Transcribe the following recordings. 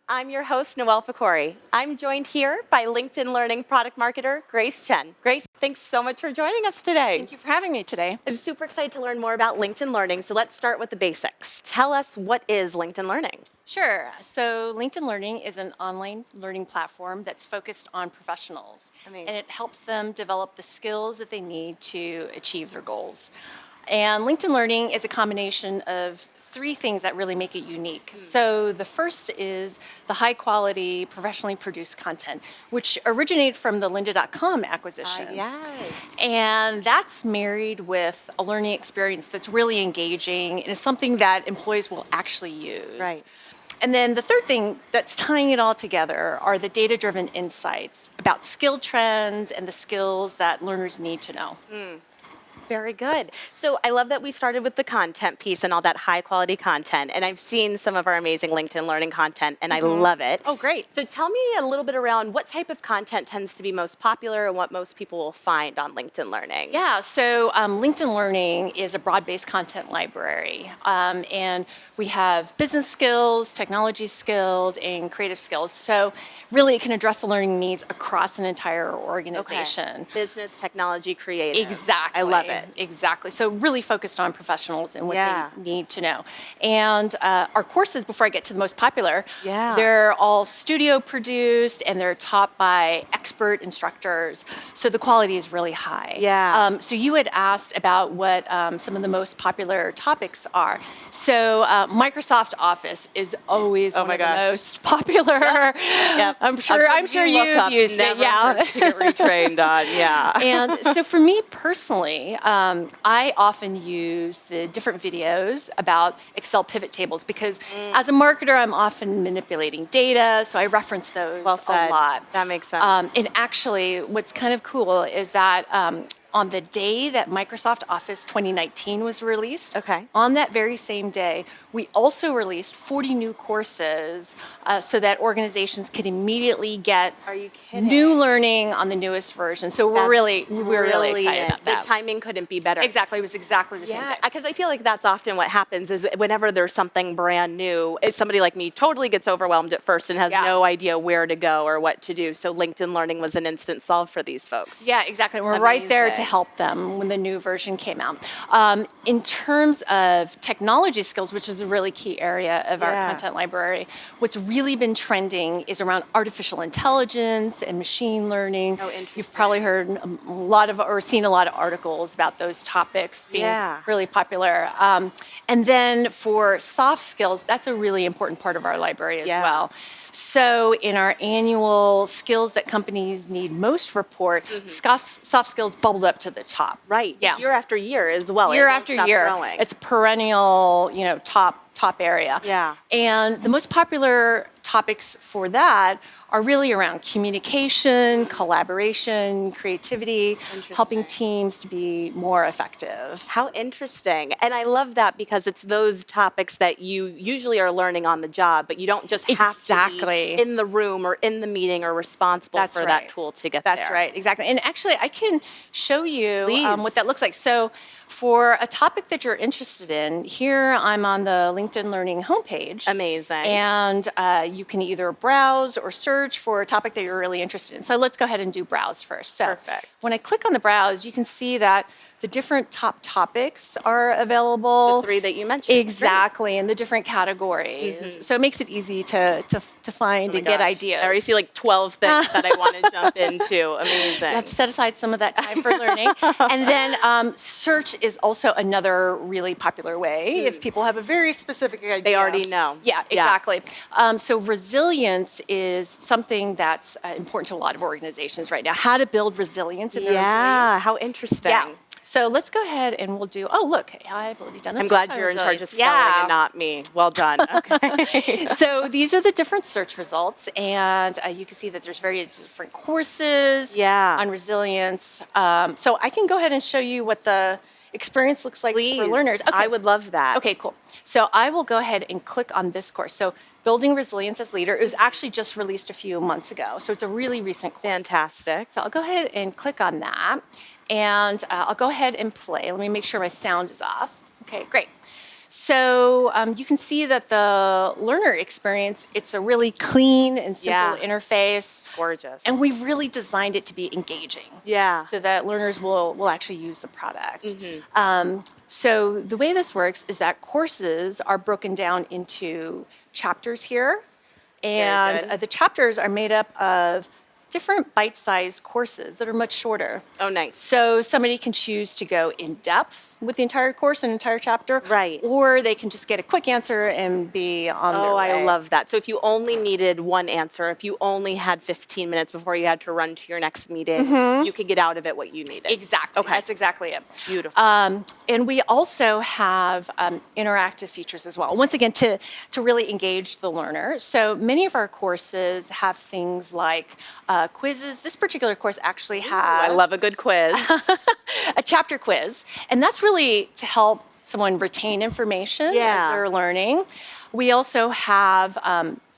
I'm your host, Noelle Pecori. I'm joined here by LinkedIn Learning product marketer, Grace Chen. Grace, thanks so much for joining us today. Thank you for having me today. I'm super excited to learn more about LinkedIn Learning, so let's start with the basics. Tell us, what is LinkedIn Learning? Sure. So LinkedIn Learning is an online learning platform that's focused on professionals. Amazing. And it helps them develop the skills that they need to achieve their goals. And LinkedIn Learning is a combination of three things that really make it unique. So the first is the high quality, professionally produced content, which originated from the lynda.com acquisition. Yes. And that's married with a learning experience that's really engaging and is something that employees will actually use. Right. And then the third thing that's tying it all together are the data-driven insights about skill trends and the skills that learners need to know. Very good. So I love that we started with the content piece and all that high quality content. And I've seen some of our amazing LinkedIn Learning content and I love it. Oh, great. So tell me a little bit around what type of content tends to be most popular and what most people will find on LinkedIn Learning. Yeah, so LinkedIn Learning is a broad-based content library. And we have business skills, technology skills, and creative skills. So really it can address the learning needs across an entire organization. Okay. Business, technology, creative. Exactly. I love it. Exactly. So really focused on professionals and what Yeah. they need to know. And our courses, before I get to the most popular, Yeah. they're all studio produced and they're taught by expert instructors. So the quality is really high. Yeah. So you had asked about what some of the most popular topics are. So Microsoft Office is always one my of the gosh. most popular. Yep. I'm sure you've used it. Yeah. To get retrained on. Yeah. And so for me personally, I often use the different videos about Excel pivot tables because as a marketer, I'm often manipulating data, so I reference those Well said. a lot. That makes sense. And actually, what's kind of cool is that on the day that Microsoft Office 2019 was released, Okay. on that very same day, we also released 40 new courses so that organizations could immediately get Are you kidding? new learning on the newest version. So we're really excited Brilliant. about that. The timing couldn't be better. Exactly, it was exactly the same Yeah, day. because I feel like that's often what happens is whenever there's something brand new, somebody like me totally gets overwhelmed at first and has Yeah. no idea where to go or what to do. So LinkedIn Learning was an instant solve for these folks. Yeah, exactly. We're right there to Amazing. help them when the new version came out. In terms of technology skills, which is a really key area of our Yeah. content library, what's really been trending is around artificial intelligence and machine learning. Oh, interesting. You've probably heard a lot of or seen a lot of articles about those topics being Yeah. really popular. And then for soft skills, that's a really important part of our library as Yeah. well. So in our annual skills that companies need most report, soft skills bubbled up to the top. Right. Yeah. Year after year as well. It Year won't after stop year. growing. It's a perennial, top area. Yeah. And the most popular topics for that are really around communication, collaboration, creativity, helping Interesting. teams to be more effective. How interesting. And I love that because it's those topics that you usually are learning on the job, but you don't just have Exactly. to be in the room or in the meeting or responsible That's for right. that tool to get there. That's right, exactly. And actually, I can show you Please. what that looks like. So for a topic that you're interested in, here I'm on the LinkedIn Learning homepage. Amazing. And you can either browse or search for a topic that you're really interested in. So let's go ahead and do browse first. So Perfect. when I click on the browse, you can see that the different top topics are available. The three that you mentioned. Exactly, in the different categories. So it makes it easy to find Oh my and get gosh. ideas. I already see like 12 things that I want to jump into. Amazing. You have to set aside some of that time for learning. And then search is also another really popular way if people have a very specific idea. They already know. Yeah, exactly. So resilience is something that's important to a lot of organizations right now. How to build resilience in their Yeah, employees. how interesting. Yeah. So let's go ahead and we'll do, oh, look, I've already done this. I'm glad you're in charge of spelling and not me. Well done. Okay. So these are the different search results, and you can see that there's various different courses Yeah. on resilience. So I can go ahead and show you what the experience looks like Please. for learners. I would love that. Okay, cool. So I will go ahead and click on this course. So Building Resilience as Leader, it was actually just released a few months ago. So it's a really recent course. Fantastic. So I'll go ahead and click on that. And I'll go ahead and play. Let me make sure my sound is off. Okay, great. So you can see that the learner experience, it's a really clean and simple Yeah. interface. It's gorgeous. And we've really designed it to be engaging. Yeah. So that learners will actually use the product. Mm-hmm. So the way this works is that courses are broken down into chapters here. And good. the chapters are made up of different bite-sized courses that are much shorter. Oh, nice. So somebody can choose to go in depth with the entire course, an entire chapter, Right. or they can just get a quick answer and be on their Oh, way. I love that. So if you only needed one answer, if you only had 15 minutes before you had to run to your next meeting, you could get out of it what you needed. Exactly. Okay. That's exactly it. Beautiful. And we also have interactive features as well. Once again, to really engage the learner. So many of our courses have things like quizzes. This particular course actually has I love a good quiz. a chapter quiz, and that's really to help someone retain information Yeah. as they're learning. We also have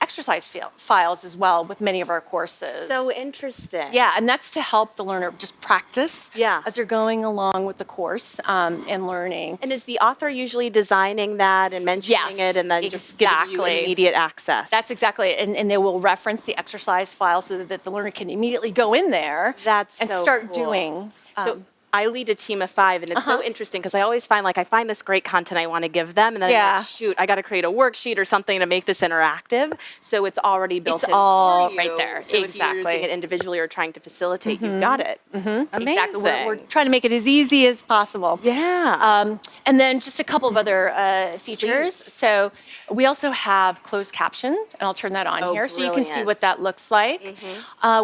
exercise files as well with many of our courses. So interesting. Yeah, and that's to help the learner just practice Yeah. as they're going along with the course and learning. And is the author usually designing that and mentioning Yes, it and then just giving you exactly. immediate access? That's exactly it. And they will reference the exercise file so that the learner can immediately go in there That's and so start cool. doing. So I lead a team of 5, and it's so interesting because I always find I find this great content I want to give them, and then I'm Yeah. like, shoot, I got to create a worksheet or something to make this interactive. So it's already built It's in all for right you. there. So if you're using Exactly. it individually or trying to facilitate, you've got it. Amazing. Exactly. We're trying to make it as easy as possible. Yeah. And then just a couple of other features. Please. So we also have closed caption, and I'll turn that on Oh, here so you can see brilliant. what that looks like.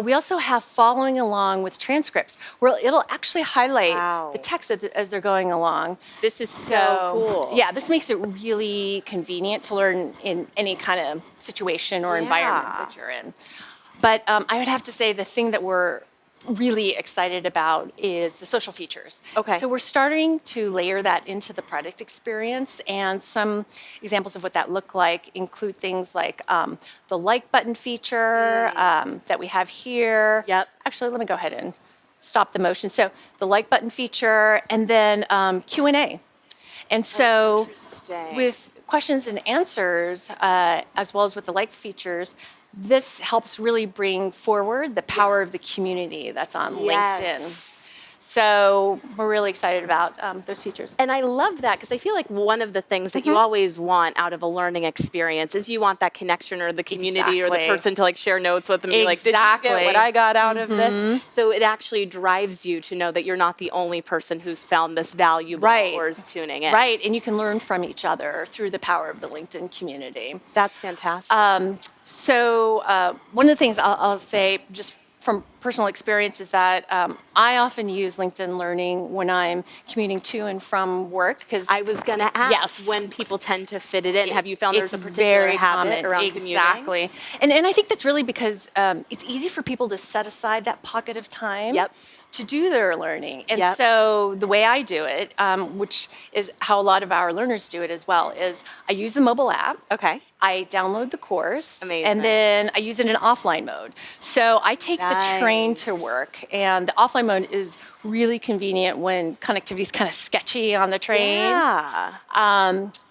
We also have following along with transcripts, where it'll actually highlight Wow. the text as they're going along. This is so cool. Yeah, this makes it really convenient to learn in any kind of situation or environment Yeah. that you're in. But I would have to say the thing that we're really excited about is the social features. Okay. So we're starting to layer that into the product experience, and some examples of what that look like include things like the like button feature that we have here. Yep. Actually, let me go ahead and stop the motion. So the like button feature, and then Q&A. And so Interesting. with questions and answers, as well as with the like features, this helps really bring forward the power of the community that's on LinkedIn. Yes. So we're really excited about those features. And I love that because I feel like one of the things that you always want out of a learning experience is you want that connection or the community or the Exactly. person to share notes with them. Be like, did you Exactly. get what I got out of this? So it actually drives you to know that you're not the only person who's found this valuable Right. or is tuning in. Right, and you can learn from each other through the power of the LinkedIn community. That's fantastic. So one of the things I'll say just from personal experience is that I often use LinkedIn Learning when I'm commuting to and from work because I was going to ask Yes. when people tend to fit it in. Have you found there's a it's particular very habit common. around commuting? Exactly. And I think that's really because it's easy for people to set aside that pocket of time Yep. to do their learning. And Yep. so the way I do it, which is how a lot of our learners do it as well, is I use the mobile app. Okay. I download the course, Amazing. and then I use it in offline mode. So I take the train to Nice. work, and the offline mode is really convenient when connectivity is kind of sketchy on the train. Yeah.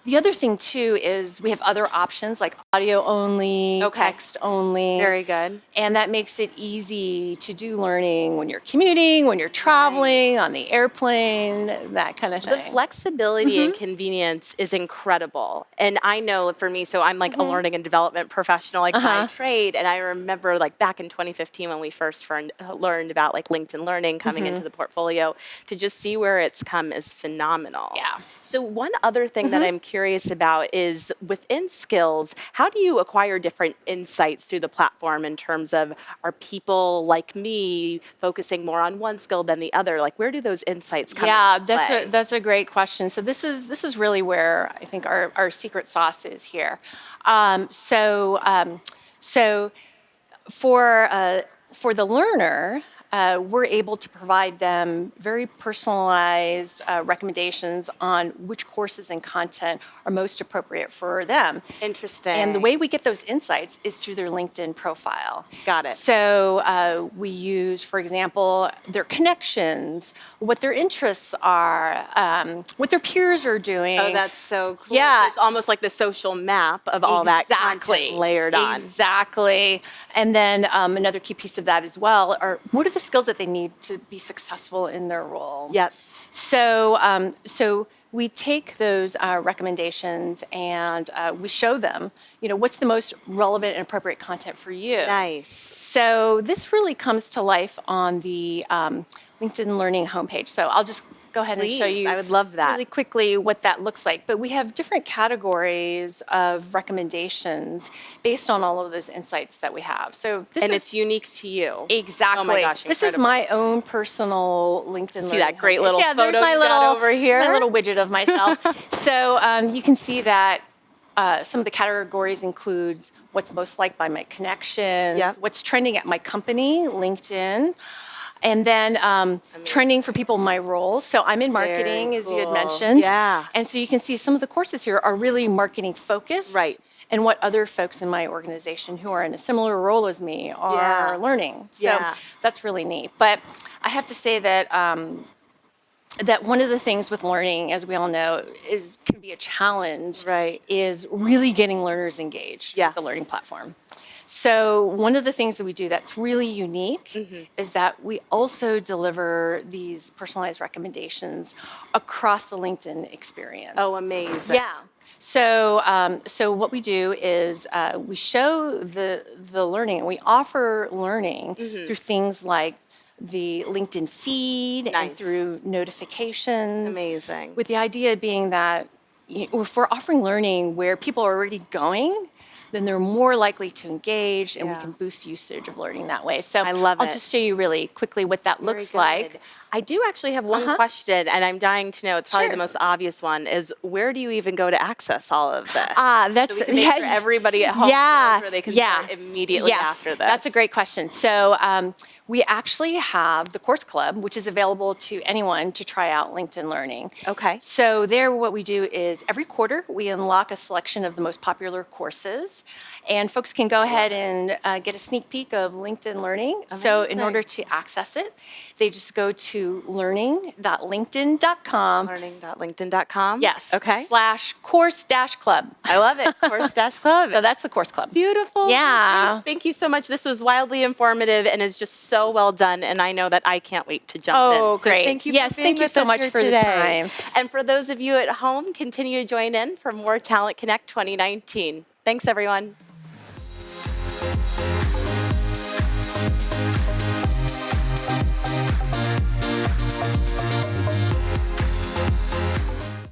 The other thing too is we have other options like audio only, Okay. text only. Very good. And that makes it easy to do learning when you're commuting, when you're traveling, on the airplane, that kind of thing. The flexibility and convenience is incredible. And I know for me, so I'm like a learning and development professional, like by trade. And I remember back in 2015 when we first learned about LinkedIn Learning coming into the portfolio, to just see where it's come is phenomenal. Yeah. So one other thing that I'm curious about is within skills, how do you acquire different insights through the platform in terms of, are people like me focusing more on one skill than the other? Where do those insights come Yeah, into play? that's a great question. So this is really where I think our secret sauce is here. So for the learner, we're able to provide them very personalized recommendations on which courses and content are most appropriate for them. Interesting. And the way we get those insights is through their LinkedIn profile. Got it. So we use, for example, their connections, what their interests are, what their peers are doing. Oh, that's so cool. Yeah. So it's almost like the social map of all that content layered on. Exactly. And then another key piece of that as well are what are the skills that they need to be successful in their role. Yep. So we take those recommendations and we show them, what's the most relevant and appropriate content for you. Nice. So this really comes to life on the LinkedIn Learning homepage. So I'll just go ahead and show Please, you I would love that. really quickly what that looks like. But we have different categories of recommendations based on all of those insights that we have. So this And is it's unique to you. exactly. Oh my gosh, this is incredible. my own personal LinkedIn. See Learning that great homepage. little yeah, photo there's my you little, got over here? My little widget of myself. So you can see that some of the categories includes what's most liked by my connections, Yep. what's trending at my company, LinkedIn, and then trending for people in my role. So I'm in marketing, Very as you had cool. mentioned. Yeah. And so you can see some of the courses here are really marketing focused. Right. And what other folks in my organization who are in a similar role as me are learning. So Yeah. that's really neat. But I have to say that that one of the things with learning, as we all know, can be a challenge. Right. Is really getting learners engaged Yeah. with the learning platform. So one of the things that we do that's really unique is that we also deliver these personalized recommendations across the LinkedIn experience. Oh, amazing. Yeah. So what we do is we show the learning, and we offer learning through things like the LinkedIn feed and Nice. through notifications. Amazing. With the idea being that if we're offering learning where people are already going, then they're more likely to engage, and we Yeah. can boost usage of learning that way. So I love I'll it. just show you really quickly what that Very looks good. like. I do actually have one Uh-huh. question, and I'm dying to know. It's probably Sure. the most obvious one. Is where do you even go to access all of this? That's so we can make sure everybody at home knows where they can start immediately yes, after this. That's a great question. So we actually have the course club, which is available to anyone to try out LinkedIn Learning. Okay. So there, what we do is every quarter we unlock a selection of the most popular courses, and folks can go ahead and get a sneak peek of LinkedIn Learning. So in Amazing. order to access it, they just go to learning.linkedin.com. Learning.linkedin.com. Yes. Okay. /course-club. I love it. Course-club. So that's the course club. Beautiful. Yeah. Grace, thank you so much. This was wildly informative and is just so well done. And I know that I can't wait to jump in. Oh, So great. thank you. Yes, for being thank you with so us much here for the today. time. And for those of you at home, continue to join in for more Talent Connect 2019. Thanks, everyone.